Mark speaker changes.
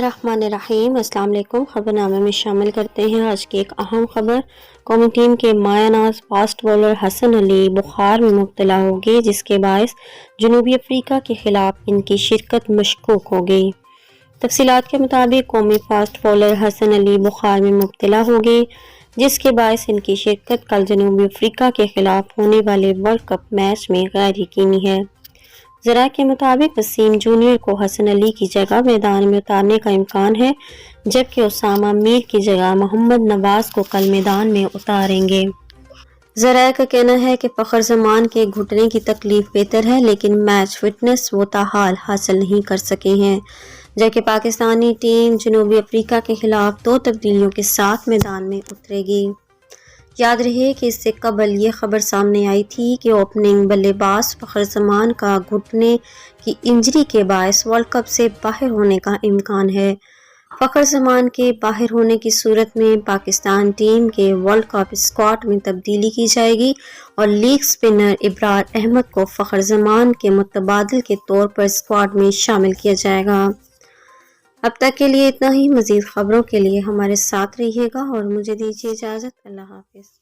Speaker 1: बिस्मिल्लाहिर्रहमानिर्रहीम। अस्सलाम वालेकुम। खबरनामे में शामिल करते हैं आज की एक अहम खबर। कौमी टीम के मायानाज फास्ट बॉलर हसन अली बुखार में मुब्तला हो गए, जिसके बायस जनूबी अफ्रीका के खिलाफ इनकी शिरकत मशकूक हो गई। तफसीलात के मुताबिक कौमी फास्ट बॉलर हसन अली बुखार में मुब्तला हो गए, जिसके बायस इनकी शिरकत कल जनूबी अफ्रीका के खिलाफ होने वाले वर्ल्ड कप मैच में गैर यकीनी है। ज़रा के मुताबिक वसीम जूनियर को हसन अली की जगह मैदान में उतारने का इम्कान है, जबकि उसामा मीर की जगह मोहम्मद नवाज को कल मैदान में उतारेंगे। ज़रा का कहना है कि फ़खर ज़मान के घुटने की तकलीफ बेहतर है, लेकिन मैच फिटनेस वो ताहाल हासिल नहीं कर सके हैं। जबकि पाकिस्तानी टीम जनूबी अफ्रीका के खिलाफ 2 तब्दीलियों के साथ मैदान में उतरेगी। याद रहे कि इससे कबल ये खबर सामने आई थी कि ओपनिंग बल्लेबाज फ़खर ज़मान का घुटने की इंजरी के बायस वर्ल्ड कप से बाहर होने का इम्कान है। फ़खर ज़मान के बाहर होने की सूरत में पाकिस्तान टीम के वर्ल्ड कप स्क्वाड में तब्दीली की जाएगी और लीग स्पिनर इब्रार अहमद को फ़खर ज़मान के मुतबादिल के तौर पर स्क्वाड में शामिल किया जाएगा। अब तक के लिए इतना ही। मज़ीद खबरों के लिए हमारे साथ रहिएगा और मुझे दीजिए इजाज़त। अल्लाह हाफ़िज़।